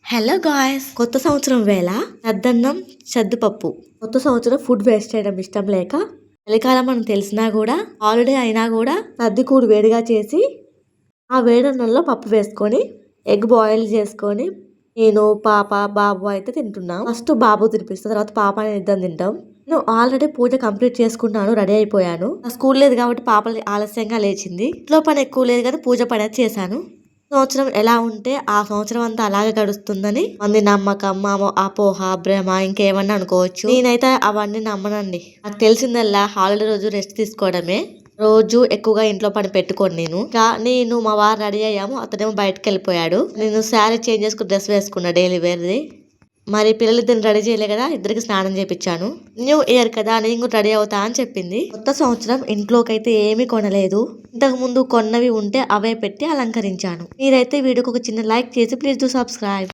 Hello guys, కొత్త సంవత్సరం వేళ సద్దన్నం సద్దుపప్పు. కొత్త సంవత్సరం ఫుడ్ వేస్ట్ చేయడం ఇష్టం లేక చలికాలం అని తెలిసినా కూడా హాలిడే అయినా కూడా సర్దికూడు వేడిగా చేసి ఆ వేడన్నంలో పప్పు వేసుకొని ఎగ్ బాయిల్ చేసుకొని నేను పాప బాబు అయితే తింటున్నాం. ఫస్ట్ బాబు తినిపిస్తాం, తర్వాత పాప ఇద్దరం తింటాం. నేను ఆల్రెడీ పూజ కంప్లీట్ చేసుకున్నాను, రెడీ అయిపోయాను. స్కూల్ లేదు కాబట్టి పాప ఆలస్యంగా లేచింది. ఇంట్లో పని ఎక్కువ లేదు కానీ పూజ పని అయితే చేశాను. సంవత్సరం ఎలా ఉంటే ఆ సంవత్సరం అంతా అలాగే గడుస్తుందని మంది నమ్మకం, అపోహ, భ్రమ ఇంకేమన్నా అనుకోవచ్చు. నేనైతే అవన్నీ నమ్మనండి. నాకు తెలిసిందల్లా హాలిడే రోజు రెస్ట్ తీసుకోవడమే. రోజు ఎక్కువగా ఇంట్లో పని పెట్టుకోను. నేను మా వారు రెడీ అయ్యాము, అతనేమో బయటకు వెళ్ళిపోయాడు. నేను శారీ చేంజ్ చేసుకుని డ్రెస్ వేసుకున్నా డైలీ వేర్ది. మరి పిల్లలిద్దరిని రెడీ చేయలే కదా, ఇద్దరికి స్నానం చేపించాను. న్యూ ఇయర్ కదా నేను కూడా రెడీ అవుతా అని చెప్పింది. కొత్త సంవత్సరం ఇంట్లోకి అయితే ఏమీ కొనలేదు. ఇంతకు ముందు కొన్నవి ఉంటే అవే పెట్టి అలంకరించాను. మీరైతే వీడియోకి ఒక చిన్న లైక్ చేసి ప్లీజ్ డూ సబ్స్క్రైబ్.